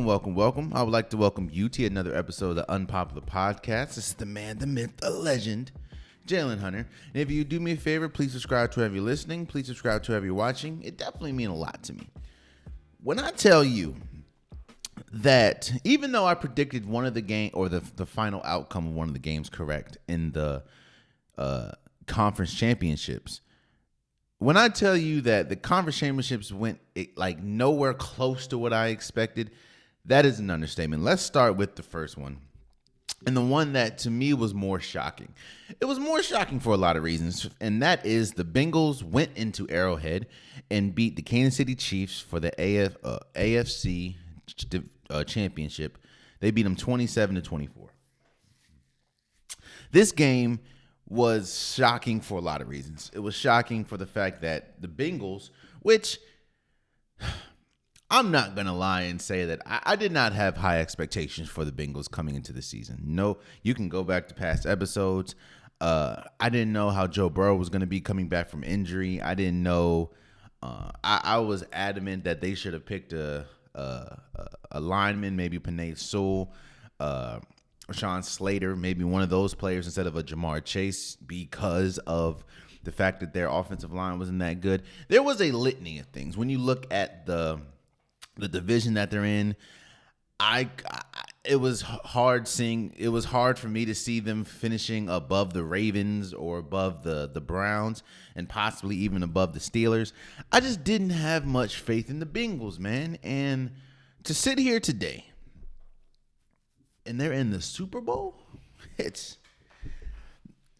welcome. I would like to welcome you to another episode of the Unpopular Podcast. This is the man, the myth, the legend, Jalen Hunter. And if you do me a favor, please subscribe to whoever you're listening. Please subscribe to whoever you're watching. It definitely means a lot to me. When I tell you that even though I predicted one of the game or the final outcome of one of the games correct in the conference championships, when I tell you that the conference championships went like nowhere close to what I expected, that is an understatement. Let's start with the first one. And the one that to me was more shocking. It was more shocking for a lot of reasons. And that is the Bengals went into Arrowhead and beat the Kansas City Chiefs for the AFC championship. They beat them 27-24. This game was shocking for a lot of reasons. It was shocking for the fact that the Bengals, which I'm not going to lie and say that I did not have high expectations for the Bengals coming into the season. No, you can go back to past episodes. I didn't know how Joe Burrow was going to be coming back from injury. I didn't know. I was adamant that they should have picked a lineman, maybe Penei Sewell, Rashawn Slater, maybe one of those players instead of a Jamar Chase because of the fact that their offensive line wasn't that good. There was a litany of things. When you look at the division that they're in, it was hard for me to see them finishing above the Ravens or above the Browns and possibly even above the Steelers. I just didn't have much faith in the Bengals, man. And to sit here today and they're in the Super Bowl, that's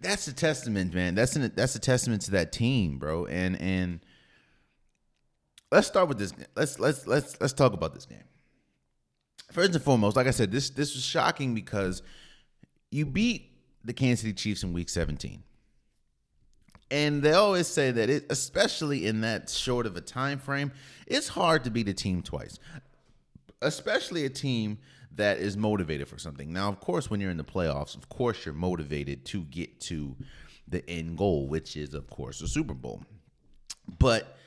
a testament, man. That's a testament to that team, bro. And let's start with this. Let's talk about this game. First and foremost, like I said, this was shocking because you beat the Kansas City Chiefs in Week 17. And they always say that especially in that short of a time frame, it's hard to beat a team twice, especially a team that is motivated for something. Now, of course, when you're in the playoffs, of course, you're motivated to get to the end goal, which is, of course, the Super Bowl. But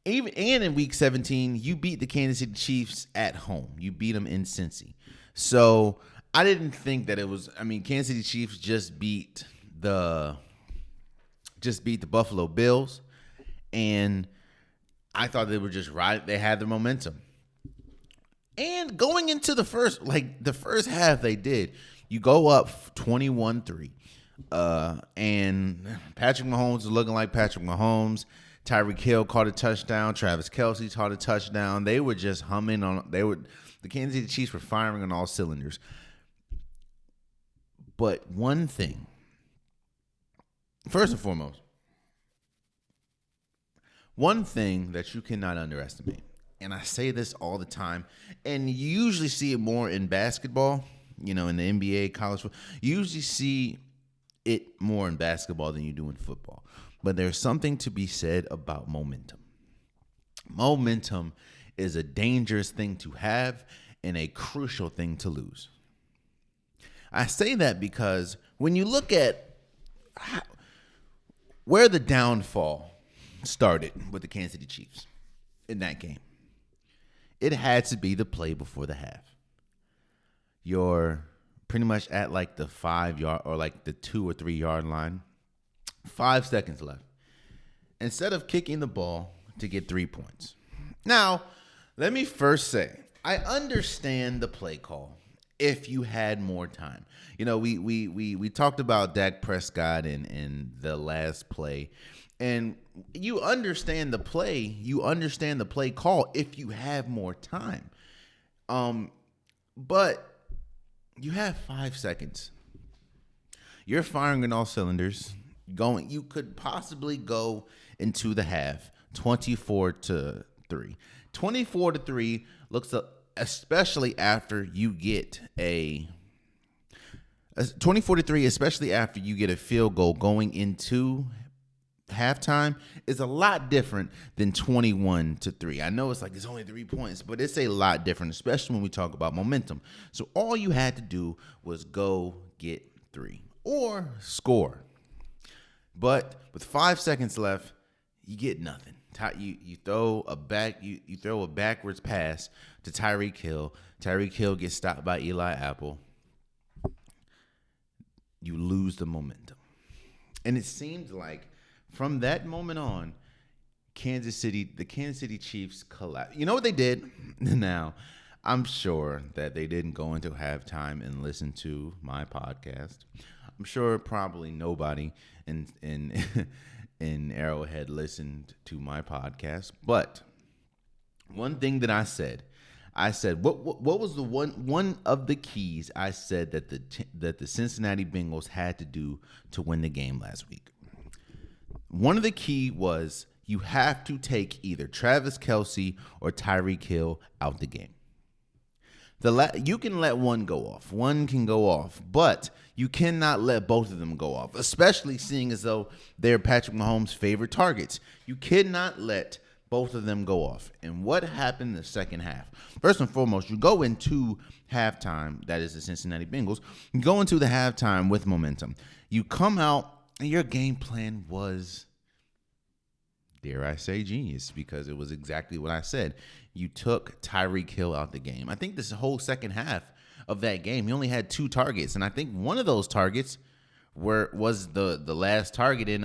even in Week 17, you beat the Kansas City Chiefs at home. You beat them in Cincy. So I didn't think that it was. I mean, Kansas City Chiefs just beat the Buffalo Bills, and I thought they were just right. They had the momentum. And going into the first half, they did. You go up 21-3, and Patrick Mahomes is looking like Patrick Mahomes. Tyreek Hill caught a touchdown. Travis Kelce caught a touchdown. They were just humming on. The Kansas City Chiefs were firing on all cylinders. But one thing, first and foremost, one thing that you cannot underestimate, and I say this all the time, and you usually see it more in basketball, in the NBA, college football. You usually see it more in basketball than you do in football. But there's something to be said about momentum. Momentum is a dangerous thing to have and a crucial thing to lose. I say that because when you look at where the downfall started with the Kansas City Chiefs in that game, it had to be the play before the half. You're pretty much at like the 5 yard or like the 2 or 3 yard line. 5 seconds left. Instead of kicking the ball to get 3 points. Now, let me first say, I understand the play call if you had more time. We talked about Dak Prescott in the last play, and you understand the play. You understand the play call if you have more time. But you have 5 seconds. You're firing on all cylinders. You could possibly go into the half 24-3. 24-3 looks especially after you get a 24-3, especially after you get a field goal going into halftime, is a lot different than 21-3. I know it's only 3 points, but it's a lot different, especially when we talk about momentum. So all you had to do was go get 3 or score. But with 5 seconds left, you get nothing. You throw a backwards pass to Tyreek Hill. Tyreek Hill gets stopped by Eli Apple. You lose the momentum. And it seemed like from that moment on, the Kansas City Chiefs collapsed. You know what they did? Now, I'm sure that they didn't go into halftime and listen to my podcast. I'm sure probably nobody in in Arrowhead listened to my podcast. But one thing that I said what was the one of the keys I said that the Cincinnati Bengals had to do to win the game last week. One of the key was you have to take either Travis Kelce or Tyreek Hill out the game. You can let one go off. One can go off, but you cannot let both of them go off, especially seeing as though they're Patrick Mahomes' favorite targets. You cannot let both of them go off. And what happened in the second half? First and foremost, you go into halftime, that is the Cincinnati Bengals, you go into the halftime with momentum. You come out, and your game plan was, dare I say, genius, because it was exactly what I said. You took Tyreek Hill out the game. I think this whole second half of that game, he only had 2 targets, and I think one of those targets was the last target in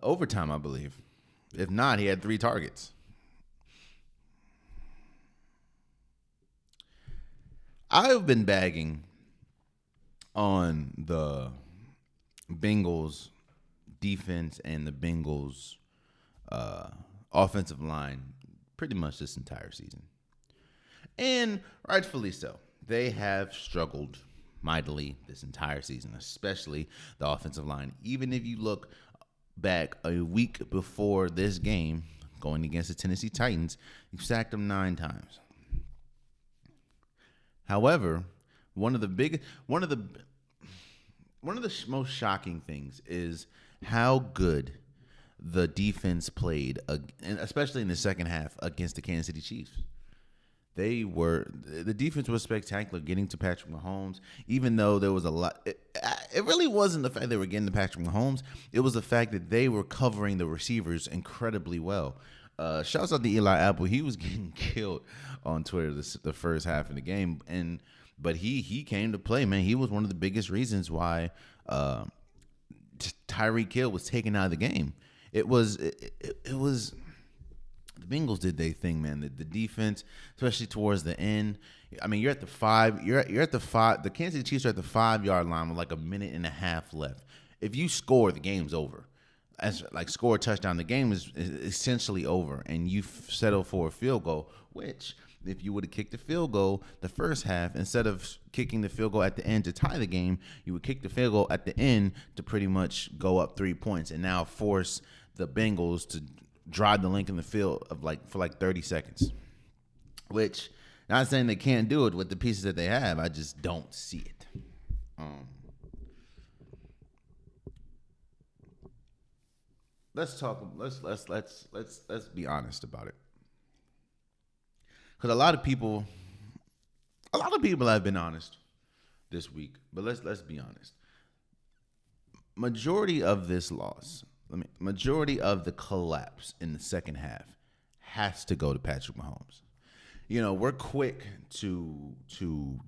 overtime, I believe. If not, he had 3 targets. I've been bagging on the Bengals defense and the Bengals offensive line pretty much this entire season. And rightfully so. They have struggled mightily this entire season, especially the offensive line. Even if you look back a week before this game, going against the Tennessee Titans, you sacked them 9 times. However, one of the most shocking things is how good the defense played, especially in the second half against the Kansas City Chiefs. The defense was spectacular getting to Patrick Mahomes, even though there was a lot. It really wasn't the fact they were getting to Patrick Mahomes. It was the fact that they were covering the receivers incredibly well. Shouts out to Eli Apple. He was getting killed on Twitter the first half of the game, but he came to play, man. He was one of the biggest reasons why Tyreek Hill was taken out of the game. It was the Bengals did their thing, man. The defense, especially towards the end. I mean, you're at the 5. You're at the 5. The Kansas City Chiefs are at the 5-yard line with like a minute and a half left. If you score, the game's over. Score a touchdown, the game is essentially over, and you settle for a field goal, which if you would have kicked the field goal the first half, instead of kicking the field goal at the end to tie the game, you would kick the field goal at the end to pretty much go up 3 points and now force the Bengals to drive the length in the field for 30 seconds. Which, not saying they can't do it with the pieces that they have, I just don't see it. Let's talk. Let's be honest about it. Because a lot of people have been honest this week. But let's be honest. Majority of this loss, majority of the collapse in the second half has to go to Patrick Mahomes. You know, we're quick to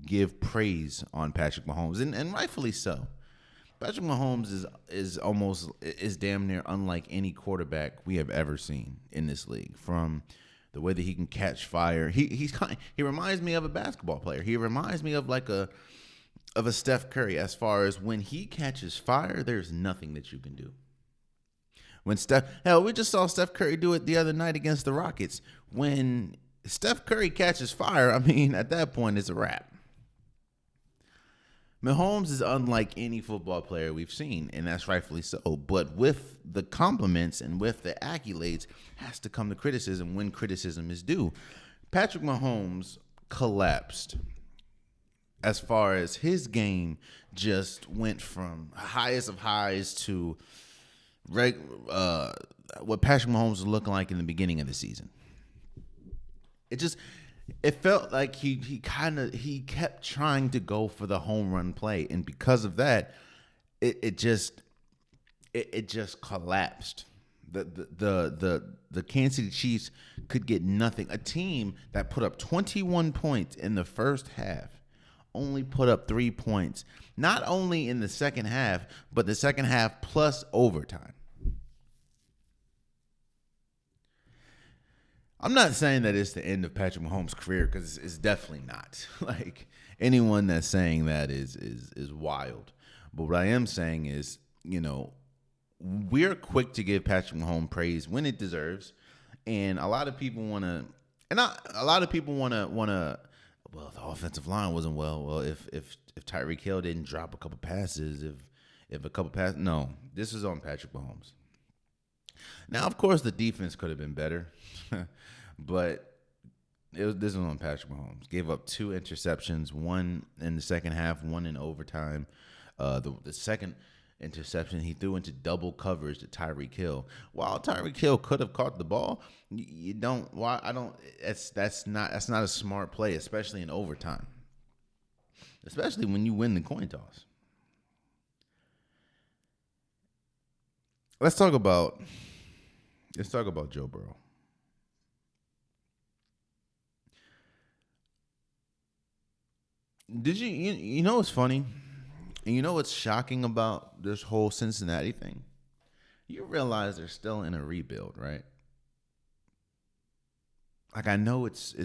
give praise on Patrick Mahomes, and rightfully so. Patrick Mahomes is damn near unlike any quarterback we have ever seen in this league. From the way that he can catch fire, he reminds me of a basketball player. He reminds me of a Steph Curry. As far as when he catches fire, there's nothing that you can do. We just saw Steph Curry do it the other night against the Rockets. When Steph Curry catches fire, I mean, at that point, it's a wrap. Mahomes is unlike any football player we've seen, and that's rightfully so. But with the compliments and with the accolades has to come the criticism when criticism is due. Patrick Mahomes collapsed as far as his game just went from highest of highs to what Patrick Mahomes was looking like in the beginning of the season. It felt like he kept trying to go for the home run play, and because of that, it just collapsed. The Kansas City Chiefs could get nothing. A team that put up 21 points in the first half only put up 3 points, not only in the second half, but the second half plus overtime. I'm not saying that it's the end of Patrick Mahomes' career, because it's definitely not. Like, anyone that's saying that is wild. But what I am saying is, we're quick to give Patrick Mahomes praise when it deserves, and a lot of people want to, well, the offensive line wasn't well. Well, if Tyreek Hill didn't drop a couple passes, if a couple passes, no, this is on Patrick Mahomes. Now, of course, the defense could have been better, but this was on Patrick Mahomes. Gave up 2 interceptions, one in the second half, one in overtime. The second interception he threw into double coverage to Tyreek Hill. While Tyreek Hill could have caught the ball, you don't. Why I don't? That's not a smart play, especially in overtime. Especially when you win the coin toss. Let's talk about Joe Burrow. Did you know what's funny? And you know what's shocking about this whole Cincinnati thing? You realize they're still in a rebuild, right? Like, I know it's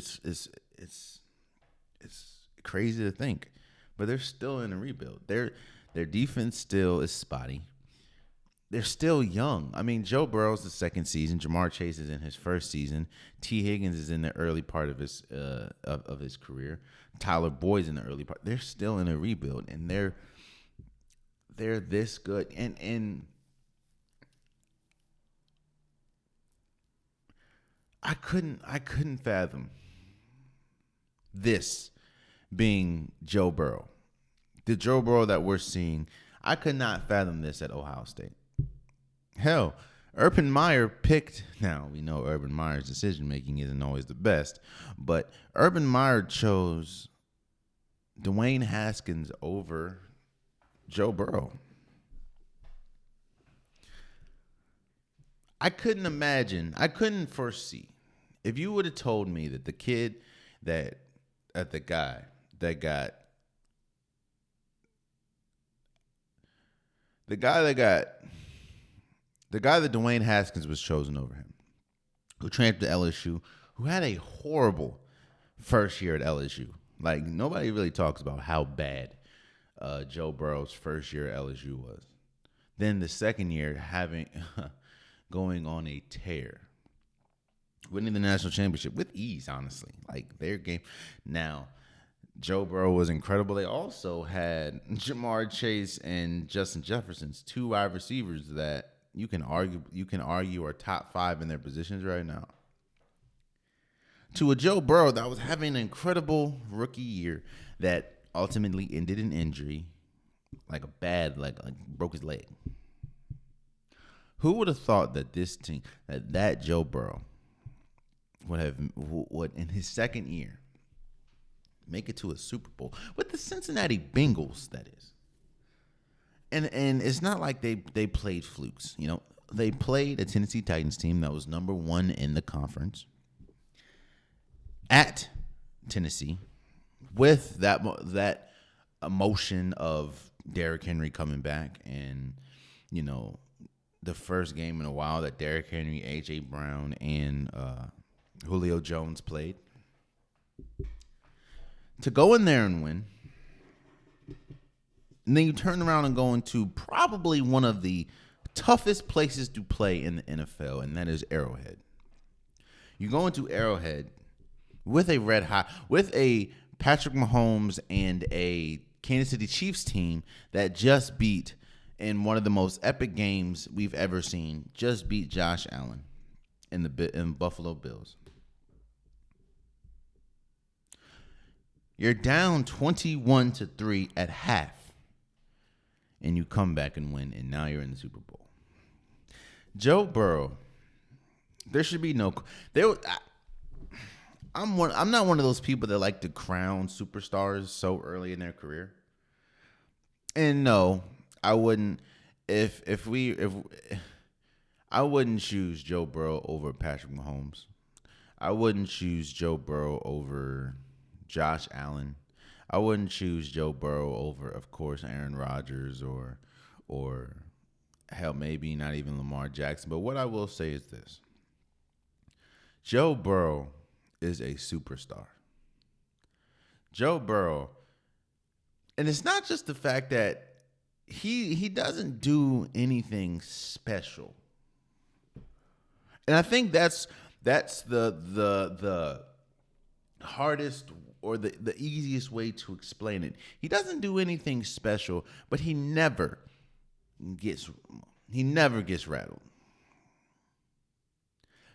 crazy to think, but they're still in a rebuild. Their defense still is spotty. They're still young. I mean, Joe Burrow's the second season. Jamar Chase is in his first season. T. Higgins is in the early part of his career. Tyler Boyd's in the early part. They're still in a rebuild, and they're this good. And I couldn't fathom this being Joe Burrow. The Joe Burrow that we're seeing, I could not fathom this at Ohio State. Hell, Urban Meyer picked. Now, we know Urban Meyer's decision-making isn't always the best, but Urban Meyer chose Dwayne Haskins over Joe Burrow. I couldn't foresee. If you would have told me that the kid that Dwayne Haskins was chosen over him, who transferred to LSU, who had a horrible first year at LSU. Like, nobody really talks about how bad Joe Burrow's first year at LSU was. Then the second year going on a tear, winning the national championship with ease, honestly. Like, their game. Now, Joe Burrow was incredible. They also had Jamar Chase and Justin Jefferson's 2 wide receivers that you can argue are top 5 in their positions right now. To a Joe Burrow that was having an incredible rookie year that ultimately ended in injury, like broke his leg. Who would have thought that this team, that Joe Burrow would in his second year make it to a Super Bowl with the Cincinnati Bengals, that is. And it's not like they played flukes, They played a Tennessee Titans team that was number 1 in the conference at Tennessee, with that emotion of Derrick Henry coming back, and the first game in a while that Derrick Henry, A.J. Brown, and Julio Jones played. To go in there and win, and then you turn around and go into probably one of the toughest places to play in the NFL, and that is Arrowhead. You go into Arrowhead with a Patrick Mahomes and a Kansas City Chiefs team that just beat, in one of the most epic games we've ever seen, just beat Josh Allen in Buffalo Bills. You're down 21-3 at half, and you come back and win, and now you're in the Super Bowl. Joe Burrow, there should be no there. I'm not one of those people that like to crown superstars so early in their career. And no, I wouldn't. If I wouldn't choose Joe Burrow over Patrick Mahomes. I wouldn't choose Joe Burrow over Josh Allen. I wouldn't choose Joe Burrow over, of course, Aaron Rodgers or hell, maybe not even Lamar Jackson. But what I will say is this: Joe Burrow is a superstar. Joe Burrow, and it's not just the fact that he doesn't do anything special. And I think that's the hardest or the easiest way to explain it. He doesn't do anything special, but gets he never gets rattled.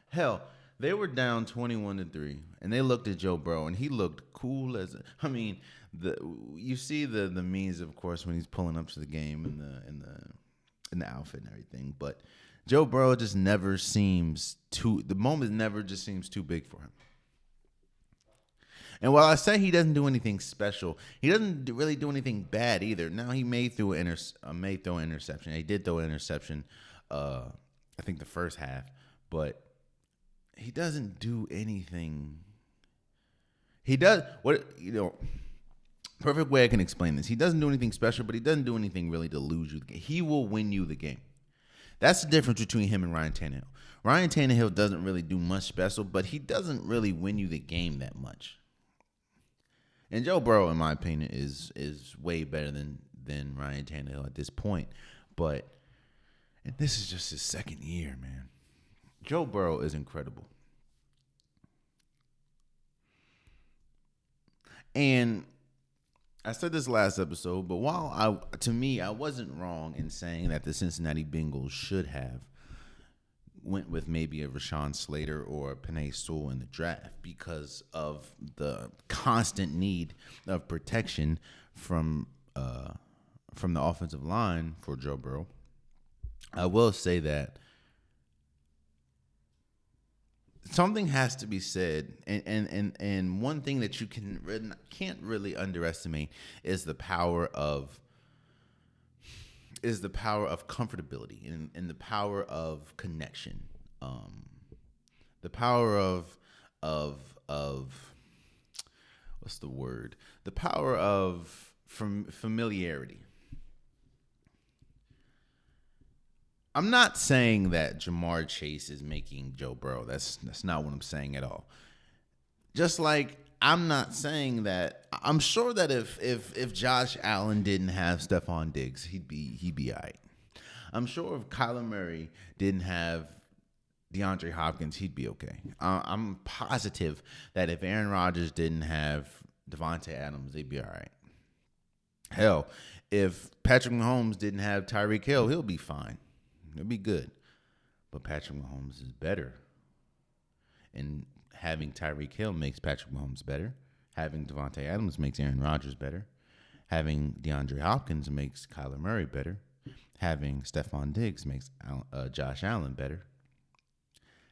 Hell, they were down 21-3, and they looked at Joe Burrow, and he looked cool as I mean, you see the memes, of course, when he's pulling up to the game in the outfit and everything, but Joe Burrow just never seems the moment never just seems too big for him. And while I say he doesn't do anything special, he doesn't really do anything bad either. Now he may throw an interception. He did throw an interception, I think the first half, but he doesn't do anything. He does perfect way I can explain this. He doesn't do anything special, but he doesn't do anything really to lose you the game. He will win you the game. That's the difference between him and Ryan Tannehill. Ryan Tannehill doesn't really do much special, but he doesn't really win you the game that much. And Joe Burrow, in my opinion, is way better than Ryan Tannehill at this point. But this is just his second year, man. Joe Burrow is incredible. And I said this last episode, but to me, I wasn't wrong in saying that the Cincinnati Bengals should have went with maybe a Rashawn Slater or a Penei Sewell in the draft because of the constant need of protection from the offensive line for Joe Burrow. I will say that something has to be said, and one thing that you can't really underestimate is the power of comfortability and the power of connection, the power of what's the word? The power of familiarity. I'm not saying that Jamar Chase is making Joe Burrow. That's not what I'm saying at all. Just like I'm not saying that. I'm sure that if Josh Allen didn't have Stephon Diggs, he'd be all right. I'm sure if Kyler Murray didn't have DeAndre Hopkins, he'd be okay. I'm positive that if Aaron Rodgers didn't have Devontae Adams, they'd be all right. Hell, if Patrick Mahomes didn't have Tyreek Hill, he'll be fine. He'll be good. But Patrick Mahomes is better. And having Tyreek Hill makes Patrick Mahomes better. Having Devontae Adams makes Aaron Rodgers better. Having DeAndre Hopkins makes Kyler Murray better. Having Stephon Diggs makes Josh Allen better.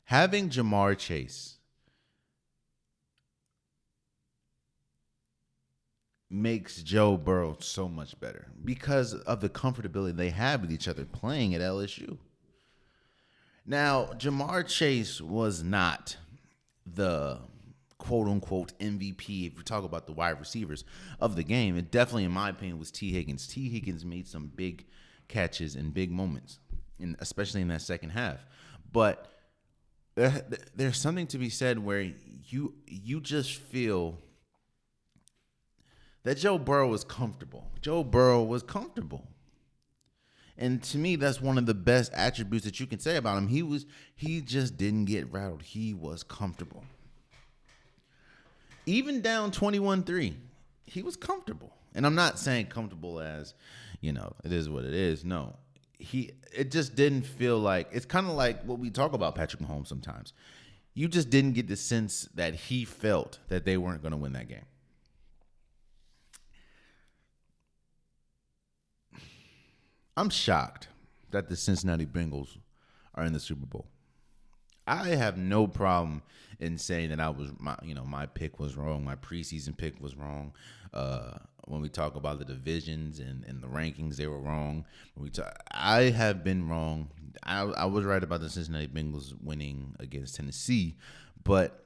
Having Jamar Chase makes Joe Burrow so much better because of the comfortability they have with each other playing at LSU. Now, Jamar Chase was not the quote-unquote MVP, if we talk about the wide receivers of the game. It definitely, in my opinion, was T. Higgins. T. Higgins made some big catches in big moments, especially in that second half. But there's something to be said where you just feel that Joe Burrow was comfortable. Joe Burrow was comfortable. And to me, that's one of the best attributes that you can say about him. He just didn't get rattled. He was comfortable. Even down 21-3, he was comfortable. And I'm not saying comfortable as, it is what it is. No. It just didn't feel like, it's kind of like what we talk about Patrick Mahomes sometimes. You just didn't get the sense that he felt that they weren't going to win that game. I'm shocked that the Cincinnati Bengals are in the Super Bowl. I have no problem in saying that my pick was wrong. My preseason pick was wrong. When we talk about the divisions and the rankings, they were wrong. I have been wrong. I was right about the Cincinnati Bengals winning against Tennessee, but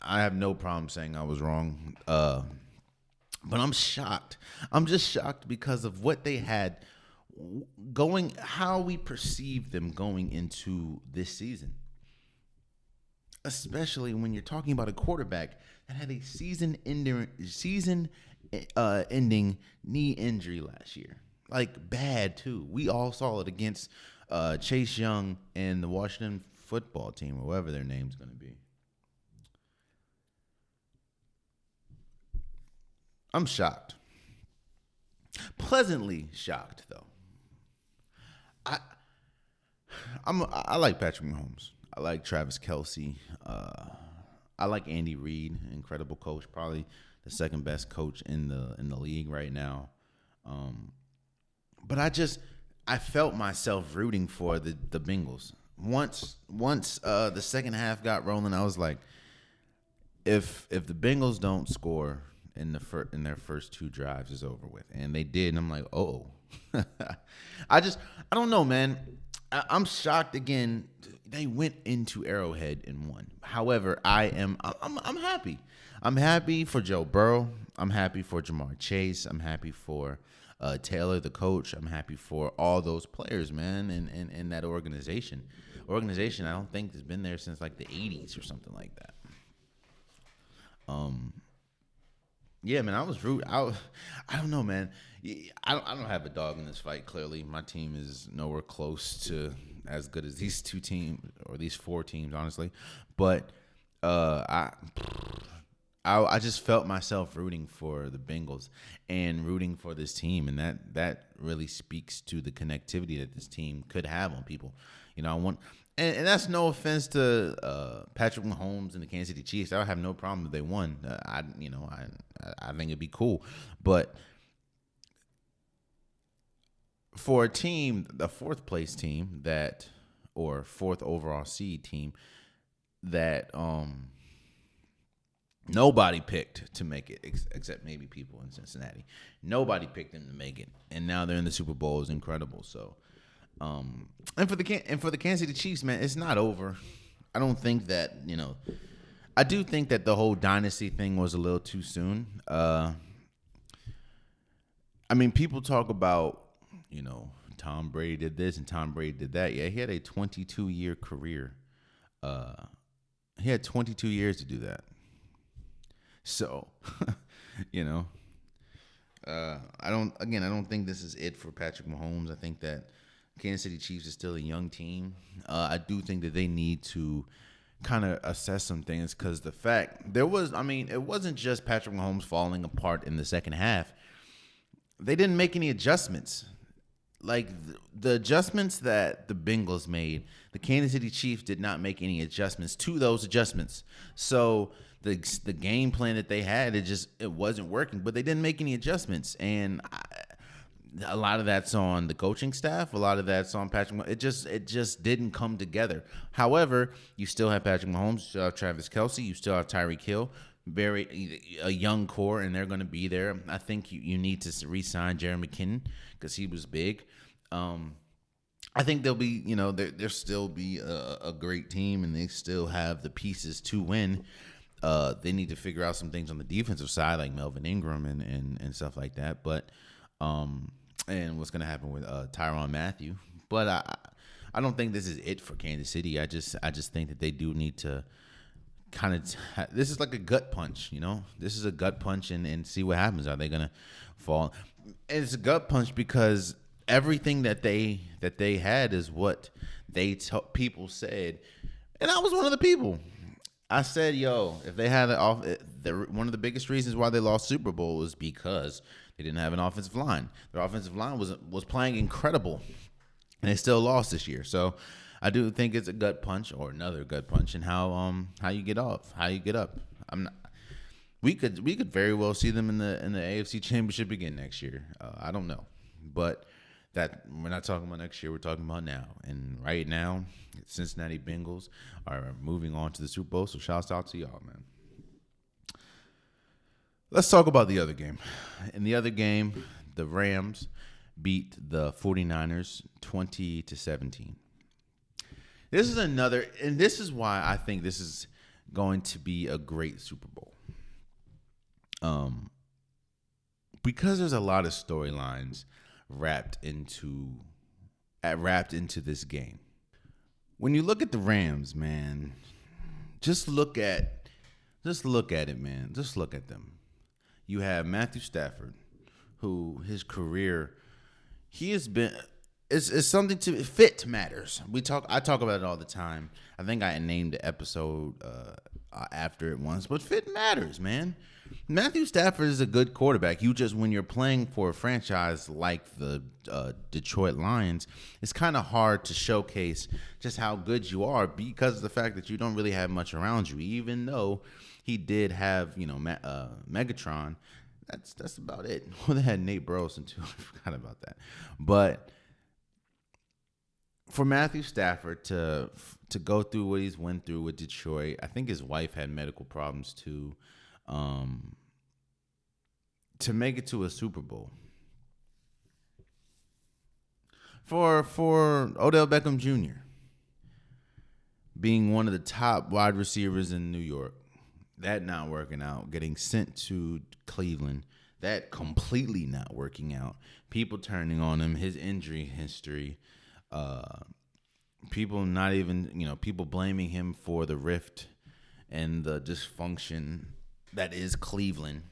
I have no problem saying I was wrong. But I'm shocked. I'm just shocked because of what they had how we perceived them going into this season. Especially when you're talking about a quarterback that had a season-ending knee injury last year. Like, bad, too. We all saw it against Chase Young and the Washington football team, or whatever their name's going to be. I'm shocked. Pleasantly shocked, though. I like Patrick Mahomes. I like Travis Kelce. I like Andy Reid, incredible coach, probably the second best coach in the league right now. But I felt myself rooting for the Bengals. Once the second half got rolling, I was like, if the Bengals don't score in their first two drives, it's over with, and they did. And I'm like, oh, I don't know, man. I'm shocked again. They went into Arrowhead and won. However, I'm happy. I'm happy for Joe Burrow. I'm happy for Jamar Chase. I'm happy for Taylor, the coach. I'm happy for all those players, man, and that organization. Organization, I don't think has been there since like the 80s or something like that. Yeah, man, I was rude. I don't know, man. I don't have a dog in this fight. Clearly, my team is nowhere close to as good as these two teams or these four teams, honestly. But I just felt myself rooting for the Bengals and rooting for this team, and that really speaks to the connectivity that this team could have on people. You know, and that's no offense to Patrick Mahomes and the Kansas City Chiefs. I would have no problem if they won. I think it'd be cool, but for a team, the fourth place team or fourth overall seed team that nobody picked to make it except maybe people in Cincinnati. Nobody picked them to make it, and now they're in the Super Bowl is incredible. So, and for the Kansas City Chiefs, man, it's not over. I don't think that I do think that the whole dynasty thing was a little too soon. I mean, people talk about, Tom Brady did this and Tom Brady did that. Yeah, he had a 22-year career. He had 22 years to do that. So, I don't think this is it for Patrick Mahomes. I think that Kansas City Chiefs is still a young team. I do think that they need to kind of assess some things because it wasn't just Patrick Mahomes falling apart in the second half. They didn't make any adjustments. Like the adjustments that the Bengals made, the Kansas City Chiefs did not make any adjustments to those adjustments. So the game plan that they had, it wasn't working, but they didn't make any adjustments. And a lot of that's on the coaching staff. A lot of that's on Patrick Mahomes. It just didn't come together. However, you still have Patrick Mahomes. You still have Travis Kelce. You still have Tyreek Hill. A young core, and they're going to be there. I think you need to re-sign Jerry McKinnon because he was big. I think they'll be, they'll still be a great team, and they still have the pieces to win. They need to figure out some things on the defensive side, like Melvin Ingram and stuff like that. But and what's going to happen with Tyrann Mathieu. But I don't think this is it for Kansas City. I just think that they do need to kind of this is like a gut punch, This is a gut punch and see what happens. Are they going to fall? And it's a gut punch because everything that they had is what people said. And I was one of the people. I said, if they had one of the biggest reasons why they lost Super Bowl was because they didn't have an offensive line. Their offensive line was playing incredible, and they still lost this year. So I do think it's a gut punch or another gut punch, and how you get off, how you get up. We could very well see them in the AFC Championship again next year. I don't know, but That we're not talking about next year. We're talking about now. And right now, Cincinnati Bengals are moving on to the Super Bowl. So shouts out to y'all, man. Let's talk about the other game. In the other game, the Rams beat the 49ers 20-17. This is another, and this is why I think this is going to be a great Super Bowl. Because there's a lot of storylines wrapped into this game. When you look at the Rams, man, just look at it, man. Just look at them. You have Matthew Stafford, who his career, he has been. It's something to fit matters. I talk about it all the time. I think I named the episode after it once, but fit matters, man. Matthew Stafford is a good quarterback. When you're playing for a franchise like the Detroit Lions, it's kind of hard to showcase just how good you are because of the fact that you don't really have much around you. Even though he did have, Megatron, that's about it. Well, they had Nate Burleson too. I forgot about that, but for Matthew Stafford to go through what he's went through with Detroit, I think his wife had medical problems too. To make it to a Super Bowl. For Odell Beckham Jr. being one of the top wide receivers in New York, that not working out, getting sent to Cleveland, that completely not working out, people turning on him, his injury history, people not even, people blaming him for the rift and the dysfunction that is Cleveland,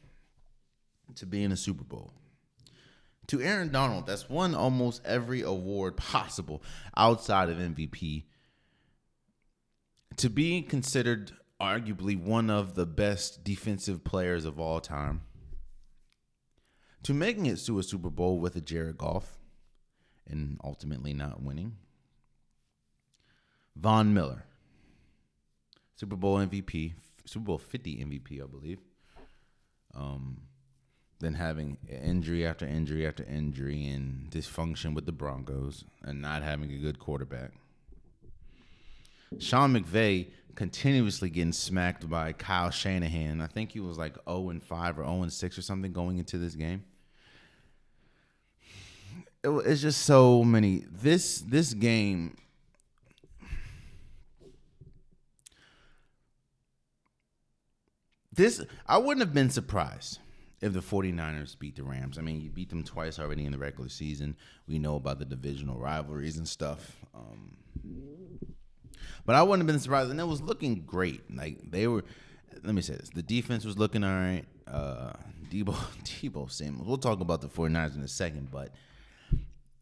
to be in a Super Bowl. To Aaron Donald, that's won almost every award possible outside of MVP, to be considered arguably one of the best defensive players of all time, to making it to a Super Bowl with a Jared Goff and ultimately not winning. Von Miller, Super Bowl MVP, Super Bowl 50 MVP, I believe. Then having injury after injury after injury and dysfunction with the Broncos and not having a good quarterback. Sean McVay continuously getting smacked by Kyle Shanahan. I think he was like 0-5 or 0-6 or something going into this game. It's just so many. This game, I wouldn't have been surprised if the 49ers beat the Rams. I mean, you beat them twice already in the regular season. We know about the divisional rivalries and stuff. But I wouldn't have been surprised. And it was looking great. Like, they were, let me say this. The defense was looking all right. Deebo Samuel. We'll talk about the 49ers in a second. But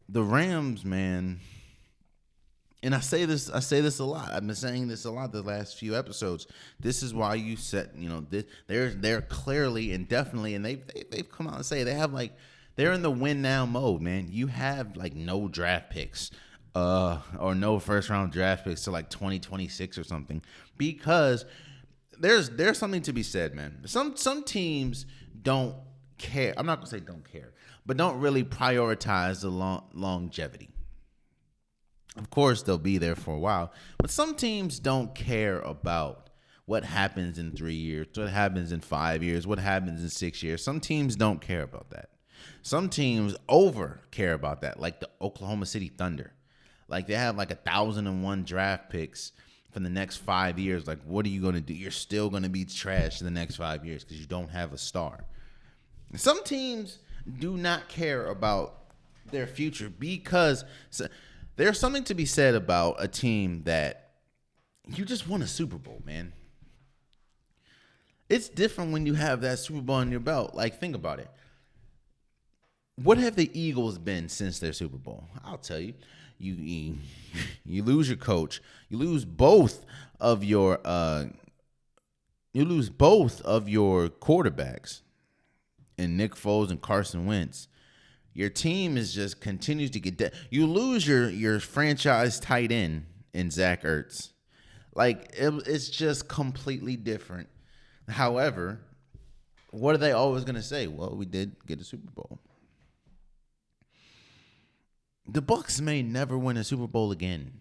the Rams, man, and I say this a lot. I've been saying this a lot the last few episodes. This is why you set, they're clearly and definitely, and they've come out and say they're in the win now mode, man. You have like no draft picks, or no first round draft picks to like 2026 or something, because there's something to be said, man. Some teams don't care. I'm not gonna say don't care, but don't really prioritize the longevity. Of course, they'll be there for a while, but some teams don't care about what happens in 3 years, what happens in 5 years, what happens in 6 years. Some teams don't care about that. Some teams over care about that, like the Oklahoma City Thunder. Like, they have like 1,001 draft picks for the next 5 years. Like, what are you going to do? You're still going to be trash in the next 5 years because you don't have a star. Some teams do not care about their future because there's something to be said about a team that you just won a Super Bowl, man. It's different when you have that Super Bowl on your belt. Like, think about it. What have the Eagles been since their Super Bowl? I'll tell you. You lose your coach. You lose both of your quarterbacks, and Nick Foles and Carson Wentz. Your team is just continues to get you lose your franchise tight end in Zach Ertz. Like, it's just completely different. However, what are they always going to say? Well, we did get a Super Bowl. The Bucs may never win a Super Bowl again,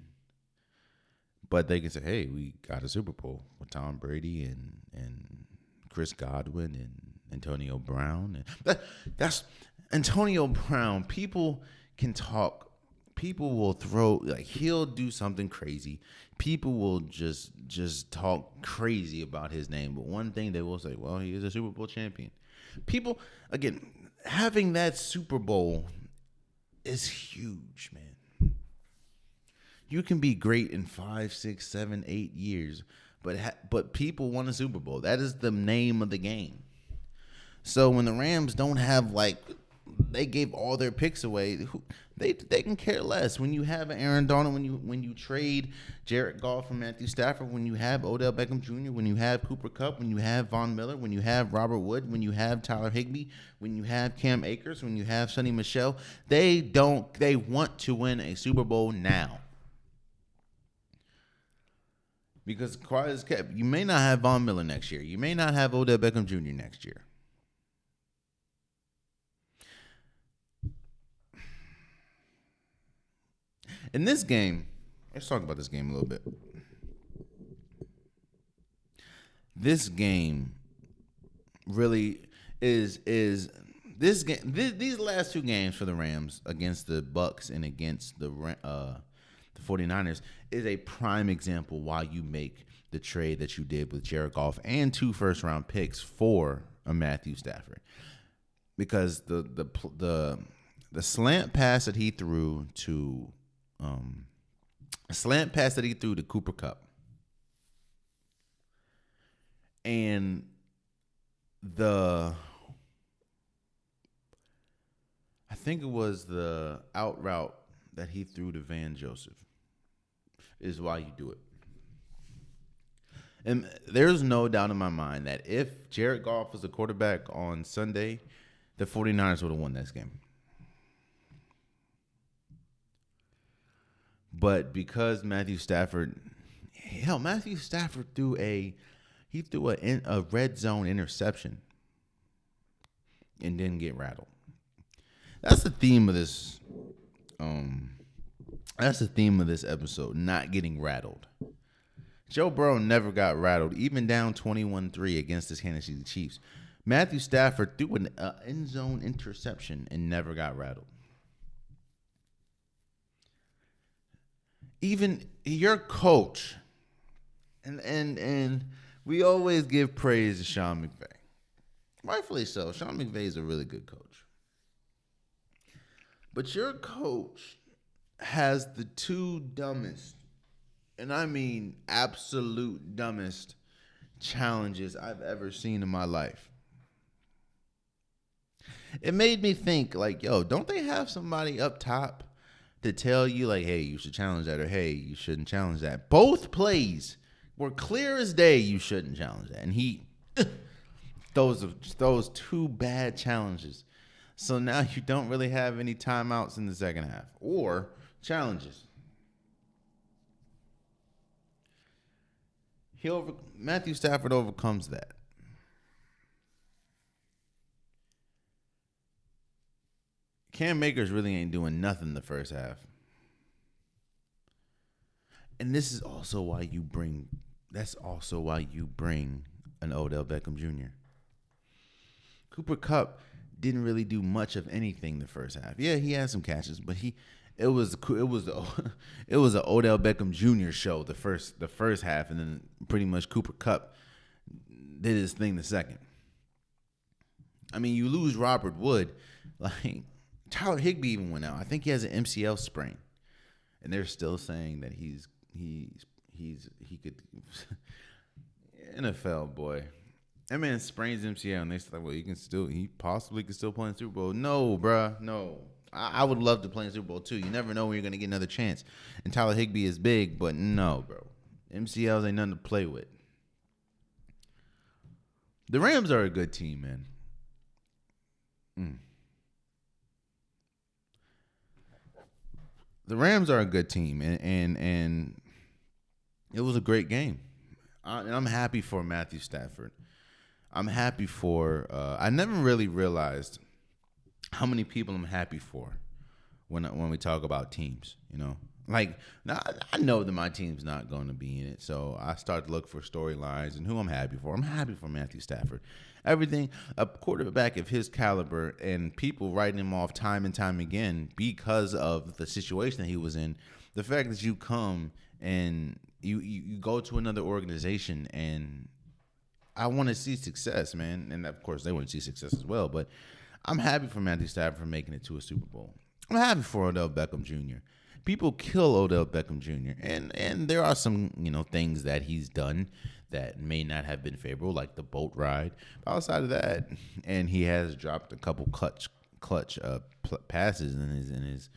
but they can say, "Hey, we got a Super Bowl with Tom Brady and Chris Godwin and Antonio Brown." And that's Antonio Brown. People can talk. People will throw, like, he'll do something crazy. People will just talk crazy about his name. But one thing they will say, well, he is a Super Bowl champion. People, again, having that Super Bowl is huge, man. You can be great in 5, 6, 7, 8 years, but people want a Super Bowl. That is the name of the game. So when the Rams don't have, like, they gave all their picks away, they can care less. When you have Aaron Donald, when you trade Jared Goff for Matthew Stafford, when you have Odell Beckham Jr., when you have Cooper Kupp, when you have Von Miller, when you have Robert Wood, when you have Tyler Higbee, when you have Cam Akers, when you have Sonny Michel, they want to win a Super Bowl now. Because quiet as kept, you may not have Von Miller next year. You may not have Odell Beckham Jr. next year. In this game, let's talk about this game a little bit. This game really is this game. These last two games for the Rams against the Bucs and against the 49ers is a prime example why you make the trade that you did with Jared Goff and 2 first-round picks for a Matthew Stafford, because the slant pass that he threw to Cooper Kupp and I think it was the out route that he threw to Van Joseph is why you do it. And there's no doubt in my mind that if Jared Goff was the quarterback on Sunday, the 49ers would have won this game. But because Matthew Stafford threw a red zone interception and didn't get rattled. That's the theme of this. That's the theme of this episode: not getting rattled. Joe Burrow never got rattled, even down 21-3 against the Kansas City Chiefs. Matthew Stafford threw an end zone interception and never got rattled. Even your coach, and we always give praise to Sean McVay. Rightfully so. Sean McVay is a really good coach. But your coach has the 2 dumbest, and I mean absolute dumbest, challenges I've ever seen in my life. It made me think, like, yo, don't they have somebody up top to tell you, like, hey, you should challenge that, or hey, you shouldn't challenge that? Both plays were clear as day you shouldn't challenge that. And he those 2 bad challenges. So now you don't really have any timeouts in the second half or challenges. Matthew Stafford overcomes that. Cam Akers really ain't doing nothing the first half. And this is also why you bring an Odell Beckham Jr. Cooper Kupp didn't really do much of anything the first half. Yeah, he had some catches, but it was an Odell Beckham Jr. show the first half, and then pretty much Cooper Kupp did his thing the second. I mean, you lose Robert Wood, like Tyler Higbee even went out. I think he has an MCL sprain, and they're still saying that he could NFL boy. That man sprains MCL, and they said, well, he possibly could still play in the Super Bowl. No, bruh, no. I would love to play in the Super Bowl too. You never know when you're gonna get another chance. And Tyler Higbee is big, but no, bro. MCLs ain't nothing to play with. The Rams are a good team, man. The Rams are a good team, and it was a great game. And I'm happy for Matthew Stafford. I'm happy for. I never really realized how many people I'm happy for when we talk about teams. Like, now I know that my team's not going to be in it, so I start to look for storylines and who I'm happy for. I'm happy for Matthew Stafford. Everything, a quarterback of his caliber, and people writing him off time and time again because of the situation that he was in. The fact that you come and you go to another organization, and I want to see success, man. And of course, they want to see success as well. But I'm happy for Matthew Stafford for making it to a Super Bowl. I'm happy for Odell Beckham Jr. People kill Odell Beckham Jr. And there are some things that he's done that may not have been favorable, like the boat ride. But outside of that, and he has dropped a couple clutch passes in his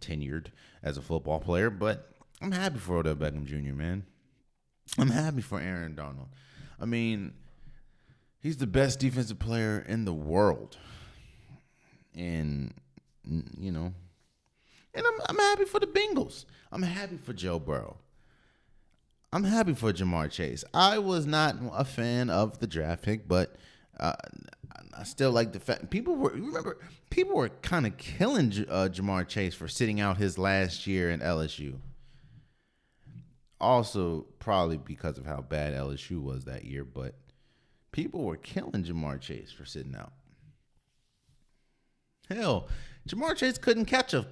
tenured as a football player. But I'm happy for Odell Beckham Jr., man. I'm happy for Aaron Donald. I mean, he's the best defensive player in the world. And, and I'm happy for the Bengals. I'm happy for Joe Burrow. I'm happy for Jamar Chase. I was not a fan of the draft pick, but I still like the fact people were kind of killing Jamar Chase for sitting out his last year in LSU. Also, probably because of how bad LSU was that year, but people were killing Jamar Chase for sitting out. Hell, Jamar Chase couldn't catch a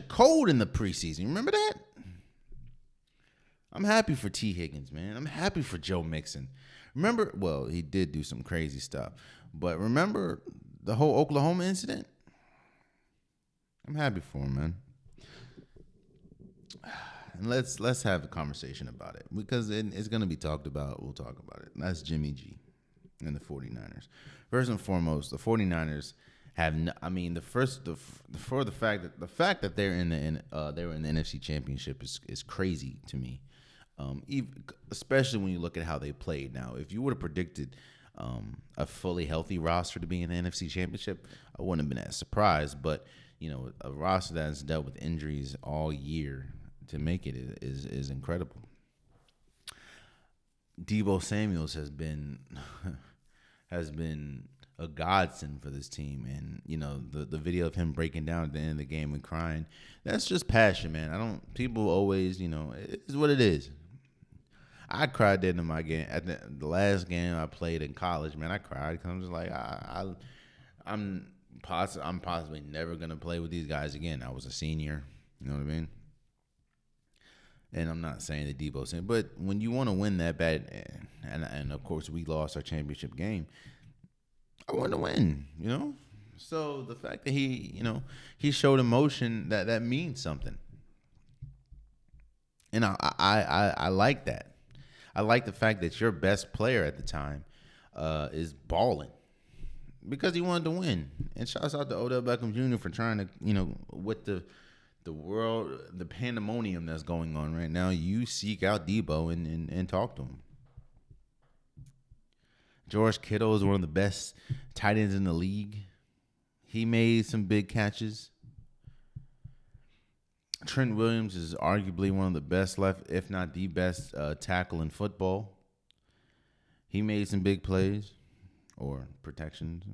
cold in the preseason. Remember that? I'm happy for T. Higgins, man. I'm happy for Joe Mixon. Remember, well, he did do some crazy stuff, but remember the whole Oklahoma incident? I'm happy for him, man. And let's have a conversation about it because it's going to be talked about. We'll talk about it. That's Jimmy G and the 49ers. First and foremost, the 49ers have the fact that they're in the NFC Championship is crazy to me. Especially when you look at how they played. Now, if you would have predicted a fully healthy roster to be in the NFC Championship, I wouldn't have been as surprised. But a roster that has dealt with injuries all year to make it is incredible. Deebo Samuels has been a godsend for this team, and the video of him breaking down at the end of the game and crying, that's just passion, man. People always, it is what it is. I cried at the end of my game at the last game I played in college, man. I cried because I'm just like I'm possibly never gonna play with these guys again. I was a senior, you know what I mean? And I'm not saying that Deebo saying, but when you want to win that bad, and of course we lost our championship game, I want to win, So the fact that he showed emotion, that means something, and I like that. I like the fact that your best player at the time is balling because he wanted to win. And shouts out to Odell Beckham Jr. for trying to, with the world, the pandemonium that's going on right now, you seek out Deebo and talk to him. George Kittle is one of the best tight ends in the league. He made some big catches. Trent Williams is arguably one of the best left, if not the best, tackle in football. He made some big plays or protections.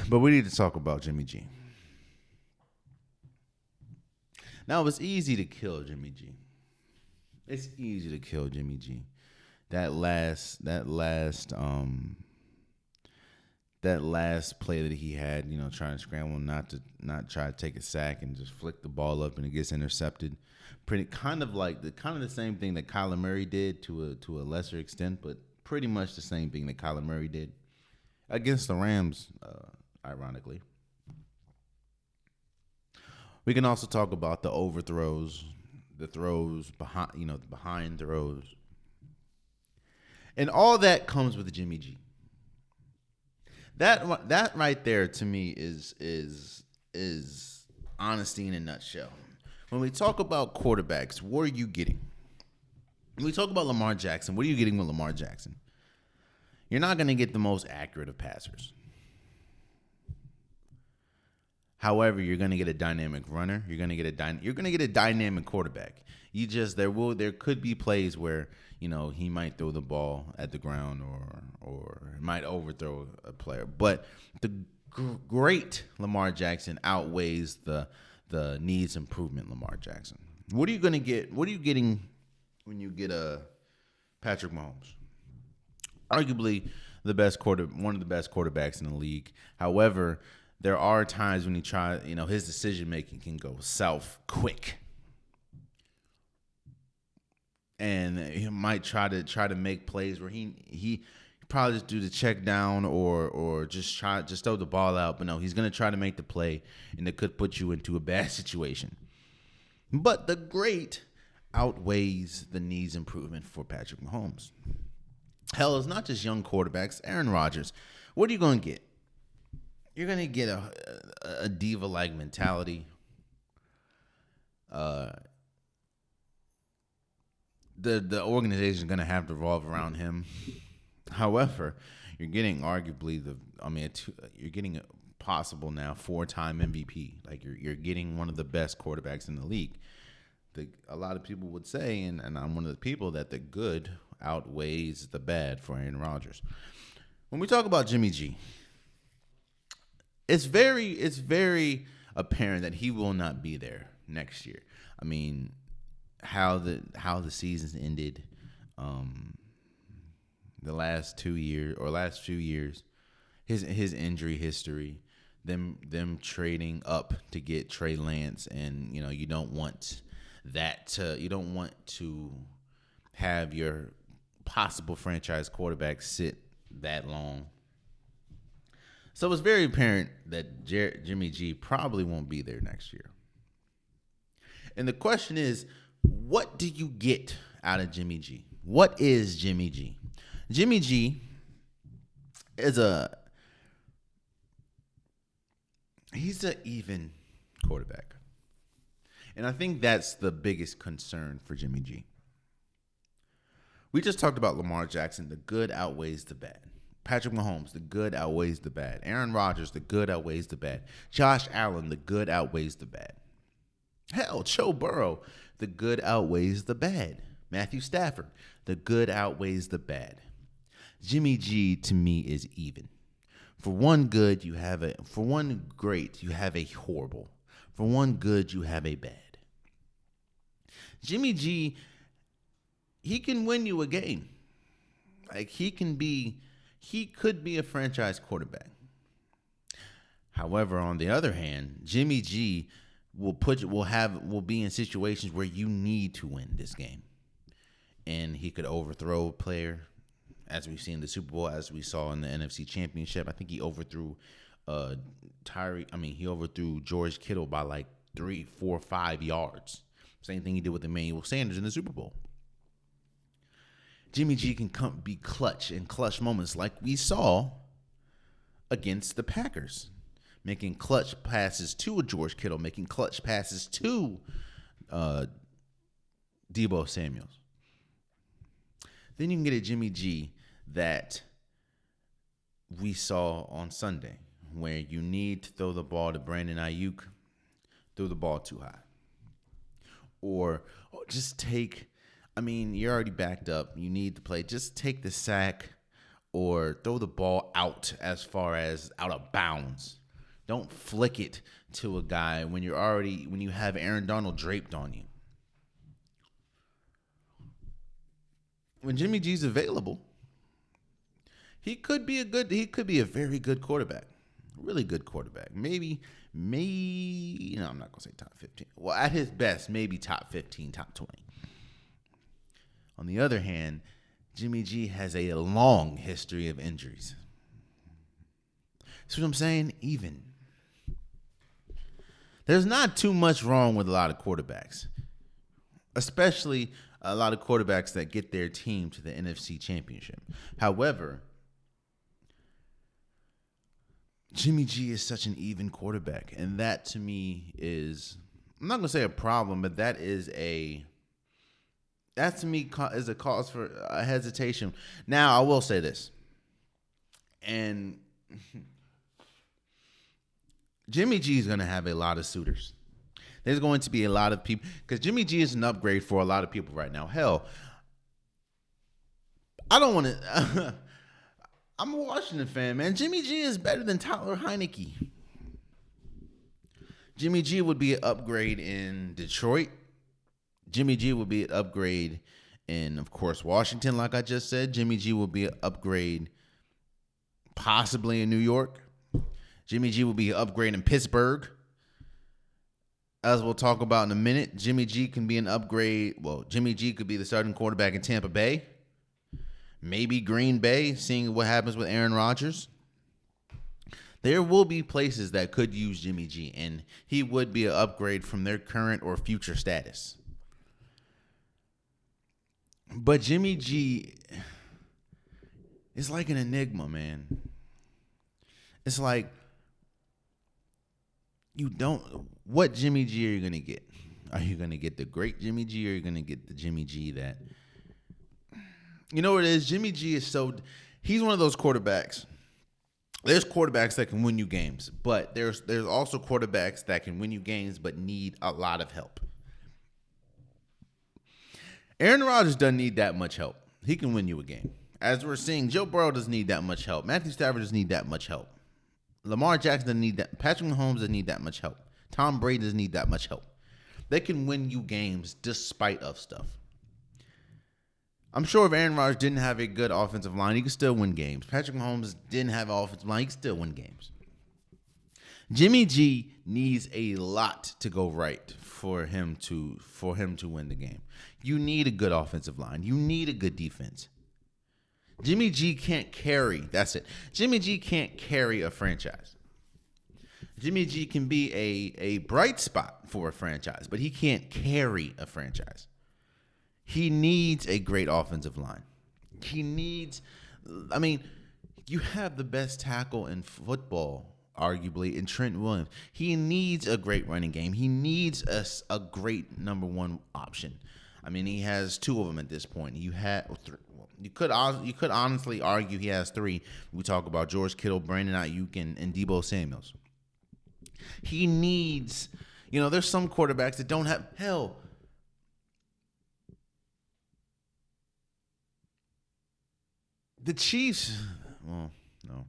But we need to talk about Jimmy G. Now, it's easy to kill Jimmy G. It's easy to kill Jimmy G. That last play that he had, trying to scramble, not try to take a sack and just flick the ball up and it gets intercepted. Kind of the same thing that Kyler Murray did to a lesser extent, but pretty much the same thing that Kyler Murray did against the Rams, ironically. We can also talk about the overthrows, the throws behind, the behind throws. And all that comes with Jimmy G. That right there to me is honesty in a nutshell. When we talk about quarterbacks, what are you getting? When we talk about Lamar Jackson, what are you getting with Lamar Jackson? You're not going to get the most accurate of passers. However, you're going to get a dynamic runner. You're going to get a dynamic quarterback. There could be plays where he might throw the ball at the ground or might overthrow a player. But the great Lamar Jackson outweighs the needs improvement Lamar Jackson. What are you going to get? What are you getting when you get a Patrick Mahomes? Arguably one of the best quarterbacks in the league. However, there are times when his decision making can go south quick. And he might try to make plays where he probably just do the check down or just throw the ball out. But no, he's going to try to make the play, and it could put you into a bad situation. But the great outweighs the needs improvement for Patrick Mahomes. Hell, it's not just young quarterbacks. Aaron Rodgers, what are you going to get? You're going to get a diva-like mentality. The organization is going to have to revolve around him. However, you're getting you're getting a possible now 4-time MVP. Like you're getting one of the best quarterbacks in the league. A lot of people would say, and I'm one of the people, that the good outweighs the bad for Aaron Rodgers. When we talk about Jimmy G, it's very apparent that he will not be there next year. I mean, how the seasons ended, the last few years, his injury history, them trading up to get Trey Lance, and you don't want to have your possible franchise quarterback sit that long. So it's very apparent that Jimmy G probably won't be there next year. And the question is, what do you get out of Jimmy G? What is Jimmy G? Jimmy G he's an even quarterback. And I think that's the biggest concern for Jimmy G. We just talked about Lamar Jackson. The good outweighs the bad. Patrick Mahomes, the good outweighs the bad. Aaron Rodgers, the good outweighs the bad. Josh Allen, the good outweighs the bad. Hell, Joe Burrow, the good outweighs the bad. Matthew Stafford, the good outweighs the bad. Jimmy G, to me, is even. For one good, for one great, you have a horrible. For one good, you have a bad. Jimmy G, he can win you a game. Like he could be a franchise quarterback. However, on the other hand, Jimmy G will be in situations where you need to win this game. And he could overthrow a player, as we've seen in the Super Bowl, as we saw in the NFC Championship. I think he overthrew he overthrew George Kittle by like 3, 4, 5 yards. Same thing he did with Emmanuel Sanders in the Super Bowl. Jimmy G can be clutch in clutch moments like we saw against the Packers. Making clutch passes to George Kittle, making clutch passes to Deebo Samuels. Then you can get a Jimmy G that we saw on Sunday, where you need to throw the ball to Brandon Ayuk, throw the ball too high. Or just you're already backed up. You need to play. Just take the sack or throw the ball out as far as out of bounds. Don't flick it to a guy when you have Aaron Donald draped on you. When Jimmy G's available, he could be a very good quarterback. Really good quarterback. Maybe, I'm not going to say top 15. Well, at his best, maybe top 15, top 20. On the other hand, Jimmy G has a long history of injuries. See what I'm saying? Even. There's not too much wrong with a lot of quarterbacks, especially a lot of quarterbacks that get their team to the NFC Championship. However, Jimmy G is such an even quarterback, and that to me is, I'm not going to say a problem, but that to me is a cause for a hesitation. Now, I will say this, and Jimmy G is going to have a lot of suitors. There's going to be a lot of people, because Jimmy G is an upgrade for a lot of people right now. Hell, I don't want to. I'm a Washington fan, man. Jimmy G is better than Tyler Heineke. Jimmy G is better than Tyler Heineke. Jimmy G would be an upgrade in Detroit. Jimmy G would be an upgrade in, of course, Washington, like I just said. Jimmy G would be an upgrade possibly in New York. Jimmy G will be an upgrade in Pittsburgh. As we'll talk about in a minute, Jimmy G can be an upgrade. Well, Jimmy G could be the starting quarterback in Tampa Bay. Maybe Green Bay, seeing what happens with Aaron Rodgers. There will be places that could use Jimmy G, and he would be an upgrade from their current or future status. But Jimmy G is like an enigma, man. It's like, what Jimmy G are you going to get? Are you going to get the great Jimmy G, or are you going to get the Jimmy G that, you know what it is? Jimmy G is he's one of those quarterbacks. There's quarterbacks that can win you games, but there's also quarterbacks that can win you games but need a lot of help. Aaron Rodgers doesn't need that much help. He can win you a game. As we're seeing, Joe Burrow doesn't need that much help. Matthew Stafford doesn't need that much help. Lamar Jackson doesn't need that. Patrick Mahomes doesn't need that much help. Tom Brady doesn't need that much help. They can win you games despite of stuff. I'm sure if Aaron Rodgers didn't have a good offensive line, he could still win games. Patrick Mahomes didn't have an offensive line, he could still win games. Jimmy G needs a lot to go right for him to win the game. You need a good offensive line. You need a good defense. Jimmy G can't carry. That's it. Jimmy G can't carry a franchise. Jimmy G can be a bright spot for a franchise, but he can't carry a franchise. He needs a great offensive line. You have the best tackle in football, arguably, in Trent Williams. He needs a great running game. He needs a great number one option. I mean, he has two of them at this point. You could honestly argue he has three. We talk about George Kittle, Brandon Ayuk, and Deebo Samuels. He needs, there's some quarterbacks that don't have, the Chiefs, well, no.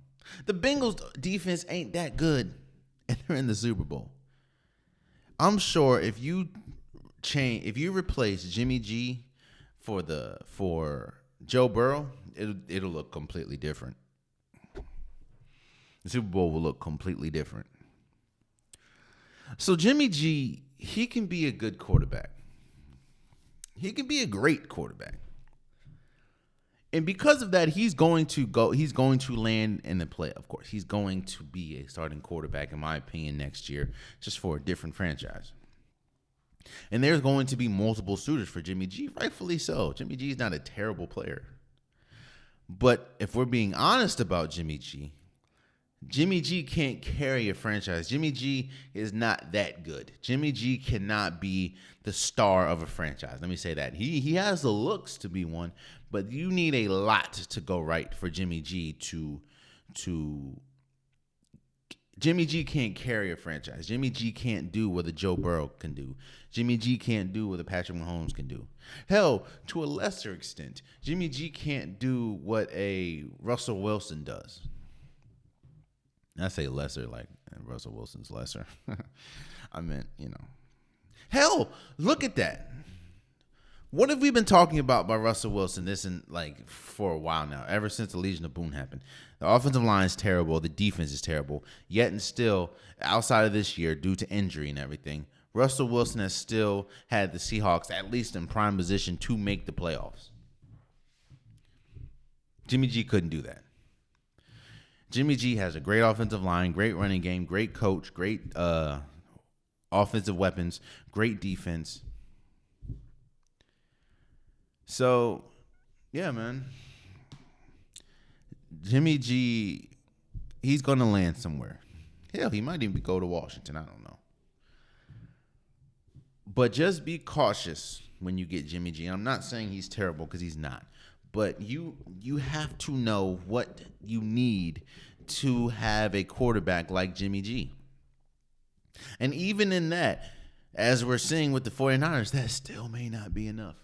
The Bengals defense ain't that good, and they're in the Super Bowl. I'm sure if you replace Jimmy G for Joe Burrow, it'll look completely different. The Super Bowl will look completely different. So Jimmy G, he can be a good quarterback. He can be a great quarterback. And because of that, he's going to land in the play. Of course, he's going to be a starting quarterback, in my opinion, next year, just for a different franchise. And there's going to be multiple suitors for Jimmy G, rightfully so. Jimmy G is not a terrible player. But if we're being honest about Jimmy G can't carry a franchise. Jimmy G is not that good. Jimmy G cannot be the star of a franchise. Let me say that. He has the looks to be one, but you need a lot to go right for Jimmy G to Jimmy G can't carry a franchise. Jimmy G can't do what a Joe Burrow can do. Jimmy G can't do what a Patrick Mahomes can do. Hell, to a lesser extent, Jimmy G can't do what a Russell Wilson does. I say lesser, like Russell Wilson's lesser. I meant, Hell, look at that. What have we been talking about by Russell Wilson for a while now, ever since the Legion of Boom happened? The offensive line is terrible. The defense is terrible. Yet and still, outside of this year, due to injury and everything, Russell Wilson has still had the Seahawks at least in prime position to make the playoffs. Jimmy G couldn't do that. Jimmy G has a great offensive line, great running game, great coach, great offensive weapons, great defense. So, yeah, man. Jimmy G, he's going to land somewhere. Hell, he might even go to Washington. I don't know. But just be cautious when you get Jimmy G. I'm not saying he's terrible, because he's not. But you have to know what you need to have a quarterback like Jimmy G. And even in that, as we're seeing with the 49ers, that still may not be enough.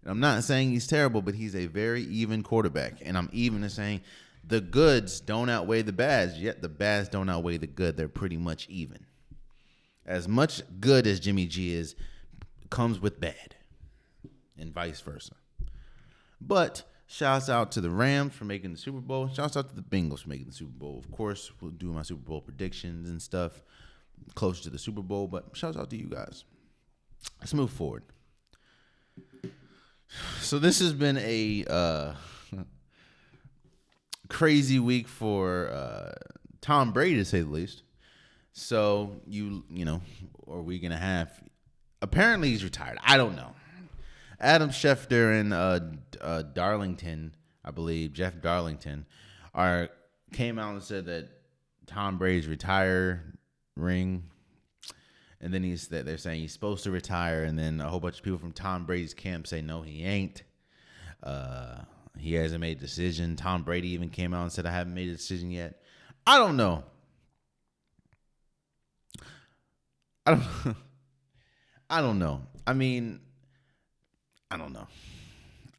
And I'm not saying he's terrible, but he's a very even quarterback. And I'm even in saying the goods don't outweigh the bads, yet the bads don't outweigh the good. They're pretty much even. As much good as Jimmy G is, comes with bad, and vice versa. But shouts out to the Rams for making the Super Bowl. Shouts out to the Bengals for making the Super Bowl. Of course, we'll do my Super Bowl predictions and stuff closer to the Super Bowl, but shouts out to you guys. Let's move forward. So this has been a crazy week for Tom Brady, to say the least. So you know, are we gonna have? Apparently he's retired. I don't know. Adam Schefter and Darlington, I believe, Jeff Darlington, came out and said that Tom Brady's retiring, and then they're saying he's supposed to retire, and then a whole bunch of people from Tom Brady's camp say no, he ain't. He hasn't made a decision. Tom Brady even came out and said I haven't made a decision yet. I don't know. I don't know. I mean, I don't know.